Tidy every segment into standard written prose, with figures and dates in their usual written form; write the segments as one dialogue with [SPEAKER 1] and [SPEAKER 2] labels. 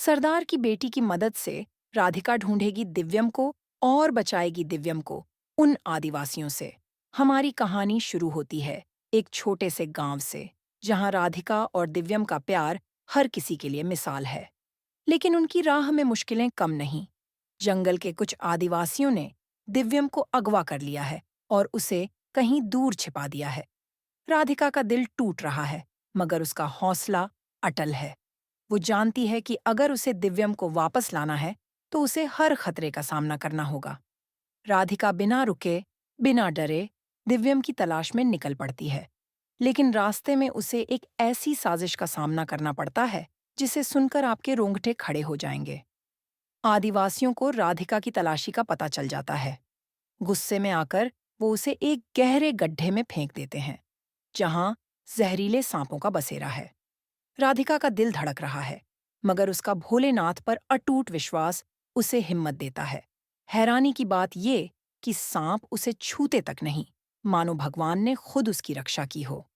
[SPEAKER 1] सरदार की बेटी की मदद से राधिका ढूंढेगी दिव्यम को और बचाएगी दिव्यम को उन आदिवासियों से। हमारी कहानी शुरू होती है एक छोटे से गांव से, जहां राधिका और दिव्यम का प्यार हर किसी के लिए मिसाल है। लेकिन उनकी राह में मुश्किलें कम नहीं। जंगल के कुछ आदिवासियों ने दिव्यम को अगवा कर लिया है और उसे कहीं दूर छिपा दिया है। राधिका का दिल टूट रहा है, मगर उसका हौसला अटल है। वो जानती है कि अगर उसे दिव्यम को वापस लाना है तो उसे हर खतरे का सामना करना होगा। राधिका बिना रुके, बिना डरे दिव्यम की तलाश में निकल पड़ती है। लेकिन रास्ते में उसे एक ऐसी साजिश का सामना करना पड़ता है जिसे सुनकर आपके रोंगटे खड़े हो जाएंगे। आदिवासियों को राधिका की तलाशी का पता चल जाता है। गुस्से में आकर वो उसे एक गहरे गड्ढे में फेंक देते हैं, जहां जहरीले सांपों का बसेरा है। राधिका का दिल धड़क रहा है, मगर उसका भोलेनाथ पर अटूट विश्वास उसे हिम्मत देता है। हैरानी की बात ये कि सांप उसे छूते तक नहीं, मानो भगवान ने खुद उसकी रक्षा की हो।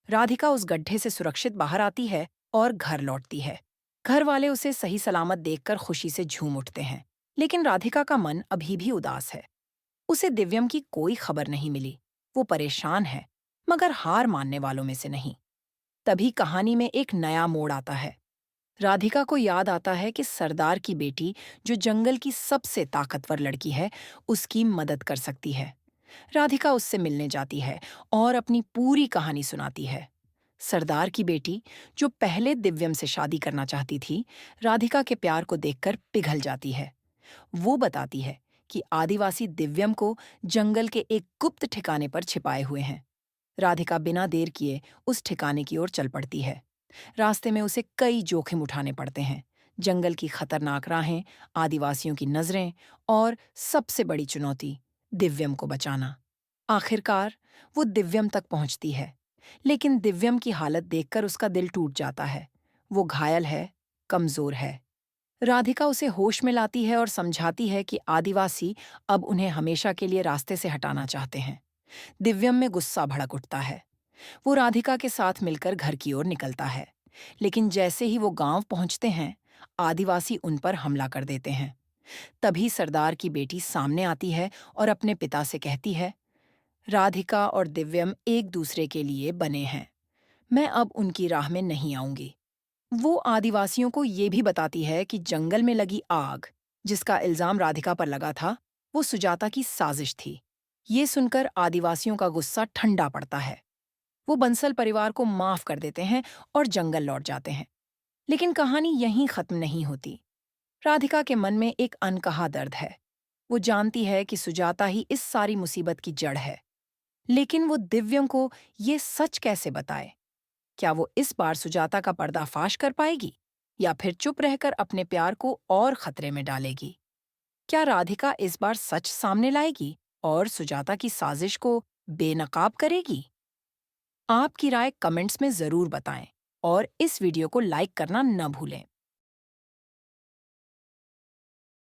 [SPEAKER 1] राधिका उस गड्ढे से सुरक्षित बाहर आती है और घर लौटती है। घर वाले उसे सही सलामत देखकर खुशी से झूम उठते हैं। लेकिन राधिका का मन अभी भी उदास है। उसे दिव्यम की कोई खबर नहीं मिली। वो परेशान है, मगर हार मानने वालों में से नहीं। तभी कहानी में एक नया मोड़ आता है। राधिका को याद आता है कि सरदार की बेटी, जो जंगल की सबसे ताकतवर लड़की है, उसकी मदद कर सकती है। राधिका उससे मिलने जाती है और अपनी पूरी कहानी सुनाती है। सरदार की बेटी, जो पहले दिव्यम से शादी करना चाहती थी, राधिका के प्यार को देखकर पिघल जाती है। वो बताती है कि आदिवासी दिव्यम को जंगल के एक गुप्त ठिकाने पर छिपाए हुए हैं। राधिका बिना देर किए उस ठिकाने की ओर चल पड़ती है। रास्ते में उसे कई जोखिम उठाने पड़ते हैं। जंगल की खतरनाक राहें, आदिवासियों की नजरें और सबसे बड़ी चुनौती, दिव्यम को बचाना। आखिरकार वो दिव्यम तक पहुंचती है, लेकिन दिव्यम की हालत देखकर उसका दिल टूट जाता है। वो घायल है, कमजोर है। राधिका उसे होश में लाती है और समझाती है कि आदिवासी अब उन्हें हमेशा के लिए रास्ते से हटाना चाहते हैं। दिव्यम में गुस्सा भड़क उठता है। वो राधिका के साथ मिलकर घर की ओर निकलता है। लेकिन जैसे ही वो गांव पहुंचते हैं, आदिवासी उन पर हमला कर देते हैं। तभी सरदार की बेटी सामने आती है और अपने पिता से कहती है, राधिका और दिव्यम एक दूसरे के लिए बने हैं। मैं अब उनकी राह में नहीं आऊंगी। वो आदिवासियों को ये भी बताती है कि जंगल में लगी आग, जिसका इल्जाम राधिका पर लगा था, वो सुजाता की साजिश थी। ये सुनकर आदिवासियों का गुस्सा ठंडा पड़ता है। वो बंसल परिवार को माफ कर देते हैं और जंगल लौट जाते हैं। लेकिन कहानी यहीं खत्म नहीं होती। राधिका के मन में एक अनकहा दर्द है। वो जानती है कि सुजाता ही इस सारी मुसीबत की जड़ है। लेकिन वो दिव्यम को ये सच कैसे बताए? क्या वो इस बार सुजाता का पर्दाफाश कर पाएगी, या फिर चुप रहकर अपने प्यार को और खतरे में डालेगी? क्या राधिका इस बार सच सामने लाएगी और सुजाता की साजिश को बेनकाब करेगी? आपकी राय कमेंट्स में जरूर बताएं और इस वीडियो को लाइक करना न भूलें।